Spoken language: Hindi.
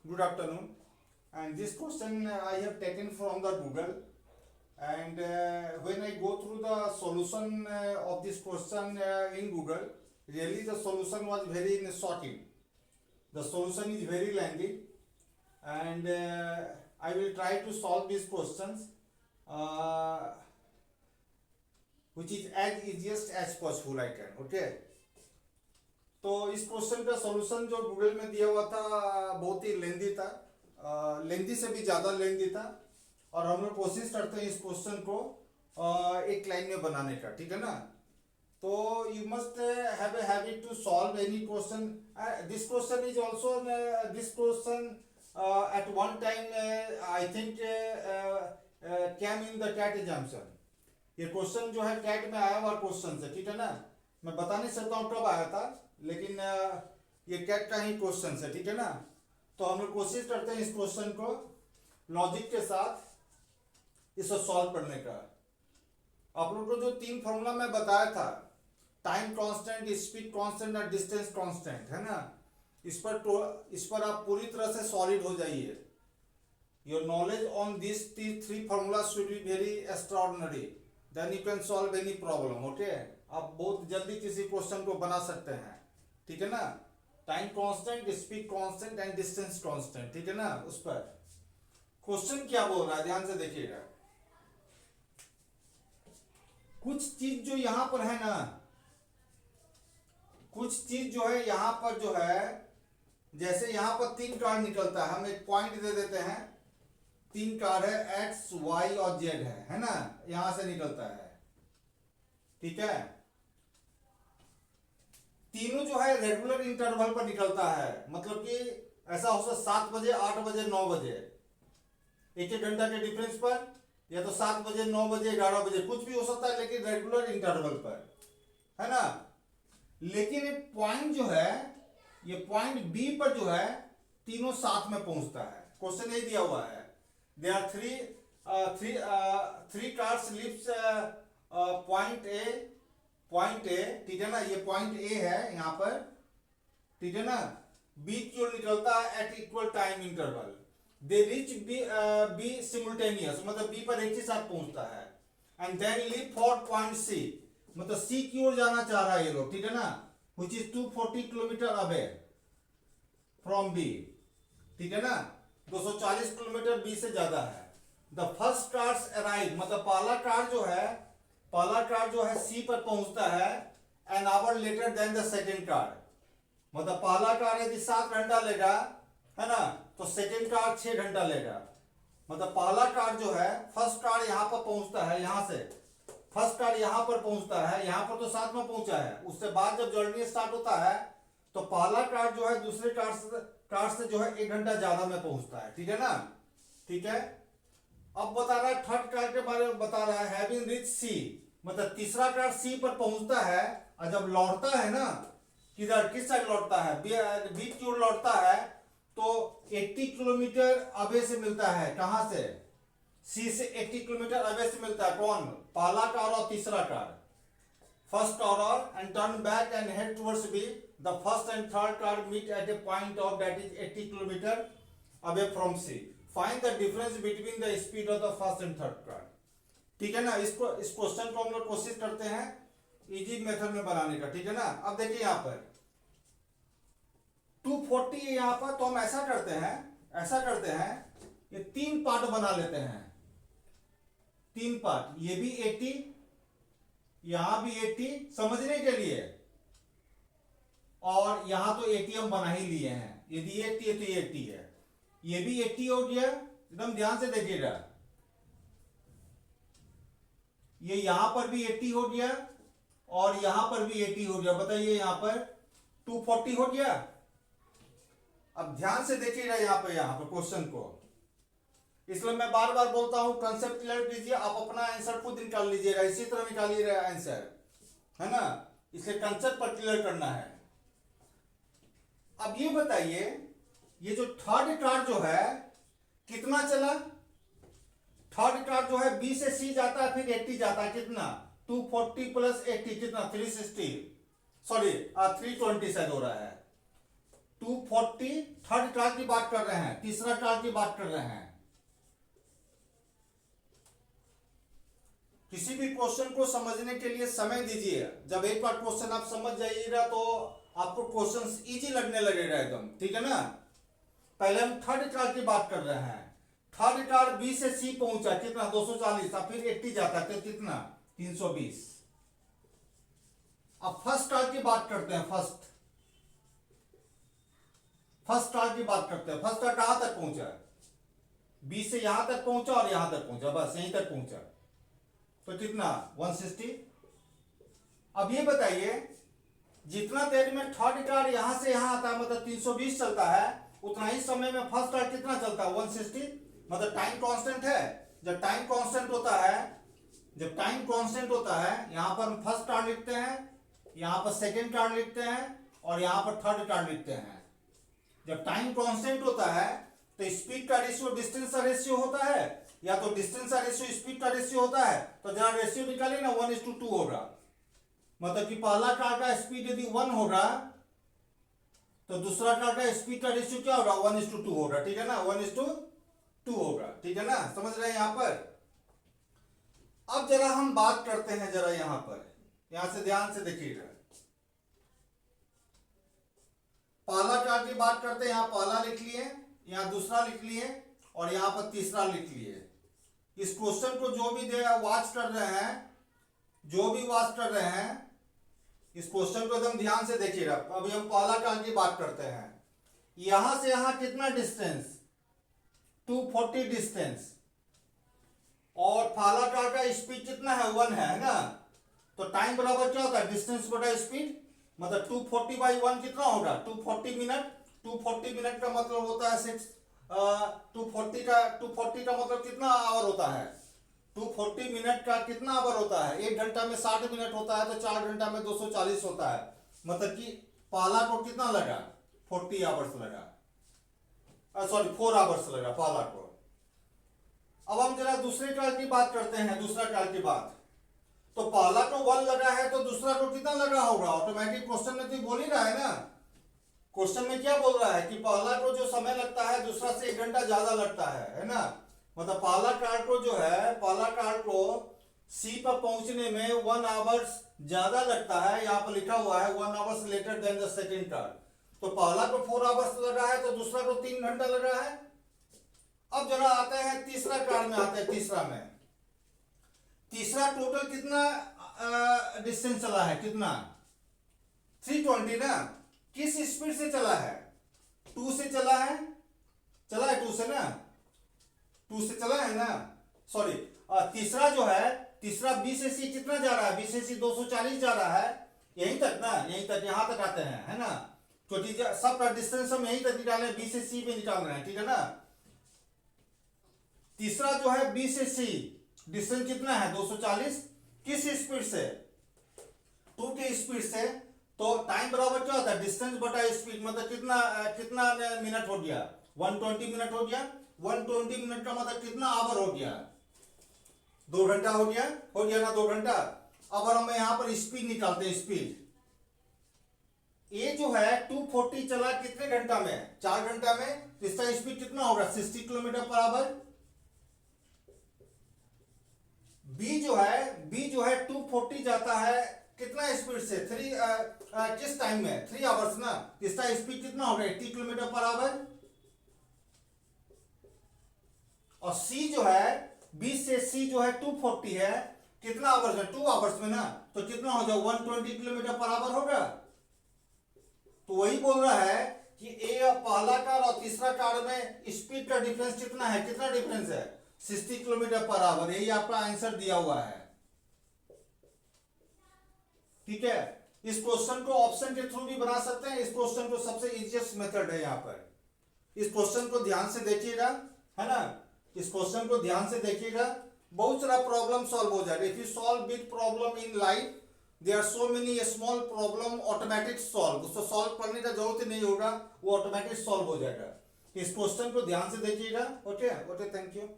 Good afternoon. And this question I have taken from the Google. And when I go through the solution of this question in Google, really the solution was very shocking. The solution is very lengthy, and I will try to solve these questions, uh, which is as easiest as possible I can. Okay. तो इस क्वेश्चन का सॉल्यूशन जो गूगल में दिया हुआ था बहुत ही लेंदी था, लेंदी से भी ज़्यादा लेंदी था, और हम लोग कोशिश करते हैं इस क्वेश्चन को एक लाइन में बनाने का, ठीक है ना। तो you must have a habit to solve any question. This question is also this question at one time I think came in the CAT examination. ये क्वेश्चन जो है कैट में आया हुआ क्वेश्चन है, ठीक है ना. मैं बता नहीं सकता हूँ कब आया था, लेकिन ये कैट का ही क्वेश्चन है, ठीक है ना. तो हम लोग कोशिश करते हैं इस क्वेश्चन को लॉजिक के साथ इसको सॉल्व करने का. आप लोग को जो 3 फॉर्मूला मैं बताया था, टाइम कांस्टेंट, स्पीड कांस्टेंट और डिस्टेंस कांस्टेंट, है ना, इस पर आप पूरी तरह से सॉलिड हो जाइए. Your knowledge on this 3 formula should be very extraordinary, then you can solve any problem. Okay, आप बहुत जल्दी किसी क्वेश्चन को बना सकते हैं, ठीक है ना. Time constant, speed constant and distance constant, ठीक है ना. उस पर क्वेश्चन क्या बोल रहा है ध्यान से देखिएगा. कुछ चीज जो यहां पर है ना, कुछ चीज जो है यहां पर जो है, जैसे यहां पर 3 कार्ड निकलता है, हम एक पॉइंट दे देते हैं. 3 कार्ड है, एक्स, वाई और जेड है ना, यहां से निकलता है, ठीक है. तीनों जो है रेगुलर इंटरवल पर निकलता है, मतलब कि ऐसा हो सकता 7 बजे, 8 बजे, 9 बजे, एक घंटा के डिफरेंस पर, या तो 7 बजे, 9 बजे, 11 बजे, कुछ भी हो सकता है, लेकिन रेगुलर इंटरवल पर, है ना. लेकिन एक पॉइंट जो है, ये पॉइंट बी पर जो है तीनों साथ में पहुंचता है. क्वेश्चन यही दिया हुआ है. They are three cars leaves point A, ठीक है ना. ये पॉइंट ए है यहां पर, ठीक है ना. बी की ओर निकलता है at equal time interval. They reach B simultaneous, मतलब बी पर एक ही साथ पहुंचता है. And then leave for point C, मतलब सी की ओर जाना चाह रहा है ये लोग, ठीक है ना, which is 240 kilometre away from B, ठीक है ना. 240 किलोमीटर बी से ज्यादा है. द फर्स्ट कार्स अराइव, मतलब पहला कार जो है सी पर पहुंचता है an hour later than the second car. मतलब पहला कार यदि 7 घंटा लेगा, है ना, तो सेकेंड कार 6 घंटा लेगा. मतलब पहला कार जो है, फर्स्ट कार यहां पर पहुंचता है, यहां से फर्स्ट कार यहां पर पहुंचता है, यहां पर तो साथ में पहुंचा है. उससे बाद जब जर्नी स्टार्ट होता है तो पहला कार जो है दूसरे कार से जो है 1 घंटा ज्यादा में पहुंचता है, ठीक है ना. ठीक है. अब बता रहा है थर्ड कार के बारे में, बता रहा है हैविंग रीच सी, मतलब तीसरा कार सी पर पहुंचता है, और जब लौटता है ना, किधर, किस साइड लौटता है, बी की ओर लौटता है, तो 80 किलोमीटर अवे से मिलता है. कहां से, सी से 80 किलोमीटर अवे से मिलता है. कौन, पहला कार और तीसरा कार, फर्स्ट कार, और and turn back and head towards B. The first and third car meet at a point of that is 80 kilometre away from C. Find the difference between the speed of the first and third car. ठीक है ना. इस क्वेश्चन को हम लोग कोशिश करते हैं इजी मेथड में बनाने का, ठीक है ना. अब देखिए यहां पर 240 है यहां पर, तो हम ऐसा करते हैं ये 3 पार्ट बना लेते हैं. 3 पार्ट, ये भी 80, यहां भी 80 समझने के लिए, और यहां तो 80 हम बना ही लिए हैं. यदि 80 है तो ये 80 है, ये भी 80 हो गया. एकदम ध्यान से देखिएगा, ये यहां पर भी 80 हो गया, और यहां पर भी 80 हो गया. बताइए यहां पर 240 हो गया. अब ध्यान से देखिएगा यहां पर क्वेश्चन को, इसलिए मैं बार बार बोलता हूं कंसेप्ट क्लियर कीजिए. आप अपना आंसर खुद निकाल लीजिएगा, इसी तरह निकालिएगा आंसर, है ना. इसलिए कंसेप्ट पर क्लियर करना है. अब ये बताइए, ये जो थर्ड कार जो है कितना चला, थर्ड कार जो है बी से सी जाता है, फिर 80 जाता है, कितना, 240 प्लस 80 कितना, 360, सॉरी 320 शायद हो रहा है. 240 थर्ड ट्रायल की बात कर रहे हैं, तीसरा ट्रायल की बात कर रहे हैं। किसी भी क्वेश्चन को समझने के लिए समय दीजिए। जब एक बार क्वेश्चन आप समझ जाइएगा तो आपको क्वेश्चन इजी लगने लगेगा एकदम, ठीक है ना। पहले हम थर्ड ट्रायल की बात कर रहे हैं। थर्ड ट्रायल बी से सी पहुंचा, कितना 240, अब फिर 80 जाता है तो कितना 320। अब फर्स्ट ट्रायल की बात करते हैं। फर्स्ट ट्रायल की बात करते हैं। फर्स्ट ट्रायल कहां तक पहुंचा, बी से यहां तक पहुंचा और यहां तक पहुंचा, बस यहीं तक पहुंचा, तो कितना 160। अब ये बताइए जितना देर में थर्ड ट्रायल यहां से यहां आता है, मतलब 320 चलता है, उतना ही समय में फर्स्ट ट्रायल कितना चलता है 160, मतलब टाइम कांस्टेंट है। जब टाइम कांस्टेंट होता है, यहां पर हम फर्स्ट ट्रायल लिखते हैं, यहां पर सेकेंड ट्रायल लिखते हैं और यहां पर थर्ड ट्रायल लिखते हैं। जब टाइम कांस्टेंट होता है तो स्पीड का रेशियो डिस्टेंस का रेशियो होता है, या तो डिस्टेंस का रेशियो स्पीड का रेशियो होता है। तो जरा रेशियो निकालिए ना, 1:2 होगा। मतलब कि पहला कार का स्पीड यदि 1 होगा तो दूसरा कार का स्पीड का रेशियो क्या होगा 1:2 होगा, ठीक है ना, 1:2 होगा, ठीक है ना, समझ रहे हैं यहां पर। अब जरा हम बात करते हैं, जरा यहां पर, यहां से ध्यान से देखिएगा। पहला कार की बात करते हैं, यहां पहला लिख लिए, यहां दूसरा लिख लिए और यहां पर तीसरा लिख लिए। इस क्वेश्चन को जो भी वाच कर रहे हैं, इस क्वेश्चन को एकदम ध्यान से देखिएगा। अभी हम पहला कार की बात करते हैं। यहां से यहां कितना डिस्टेंस 240 डिस्टेंस, और पहला कार का स्पीड कितना है 1 है ना। तो टाइम बराबर क्या होता है डिस्टेंस बटा स्पीड, मतलब 240/1 कितना होगा 240 मिनट। 240 मिनट का मतलब होता है 240 का मतलब कितना आवर होता है, 240 मिनट का कितना आवर होता है, 1 घंटा में 60 मिनट होता है, तो 4 घंटा में 240 होता है। मतलब कि पहला को कितना लगा 40 आवर्स लगा, सॉरी 4 आवर्स लगा पहला को। अब हम जरा दूसरे ट्रायल की बात करते हैं। दूसरा ट्रायल की बात, तो पहला को 1 लगा है तो दूसरा को कितना लगा होगा, ऑटोमेटिक क्वेश्चन में तो बोल ही रहा है ना। क्वेश्चन में क्या बोल रहा है कि पहला को जो समय लगता है दूसरा से 1 घंटा ज्यादा लगता है ना। मतलब पहला कार को सी पर पहुंचने में 1 आवर्स ज्यादा लगता है। यहां पर लिखा हुआ है 1 hours later than the second car. तो पहला को 4 आवर्स लगा है तो दूसरा को 3 घंटा लगा है। अब जरा आते हैं तीसरा कार में, आते हैं तीसरा टोटल कितना डिस्टेंस चला है, कितना 320 ना। किस स्पीड से चला है 2 से चला है 2 से ना, 2 से चला है ना, सॉरी। तीसरा जो है, तीसरा बी से सी कितना जा रहा है, बी से सी 240 जा रहा है, यहीं तक ना, यहीं तक, यहां तक आते हैं, है ना। क्योंकि सबका डिस्टेंस हम यहीं तक निकाल रहे हैं, बी से सी पे निकाल रहे हैं, ठीक है ना। तीसरा जो है बी से सी डिस्टेंस कितना है 240, किस स्पीड से 2 की स्पीड से। तो टाइम बराबर क्या होता है डिस्टेंस बटा स्पीड, मतलब कितना मिनट हो गया 120 मिनट हो गया। 120 मिनट का मतलब कितना आवर हो गया 2 घंटा हो गया ना 2 घंटा। अब हम यहां पर स्पीड निकालते हैं। स्पीड ये जो है 240 चला कितने घंटा में 4 घंटा में, इसका स्पीड कितना होगा 60 किलोमीटर पर आवर। बी जो है 240 जाता है कितना स्पीड से किस टाइम में 3 आवर्स ना, इसका स्पीड कितना होगा 80 किलोमीटर पर आवर। और सी जो है बी से सी जो है 240 है, कितना आवर्स है 2 आवर्स में ना, तो कितना हो जाए 120 किलोमीटर पर आवर होगा। तो वही बोल रहा है कि पहला कार और तीसरा कार में स्पीड का डिफरेंस कितना है, कितना डिफरेंस है 60 किलोमीटर पर आवर। यही आपका आंसर दिया हुआ है, ठीक है। इस क्वेश्चन को ऑप्शन के थ्रू भी बना सकते हैं। इस क्वेश्चन को सबसे इजीएस्ट मेथड है यहाँ पर। इस क्वेश्चन को ध्यान से देखिएगा, है ना, इस क्वेश्चन को ध्यान से देखिएगा, बहुत सारा प्रॉब्लम सॉल्व हो जाएगा। If you solve big problem in life, there are so many small problem automatic solve, उसको सॉल्व करने का जरूरत ही नहीं होगा, वो ऑटोमेटिक सॉल्व हो जाएगा। इस क्वेश्चन को ध्यान से देखिएगा। Okay, thank you.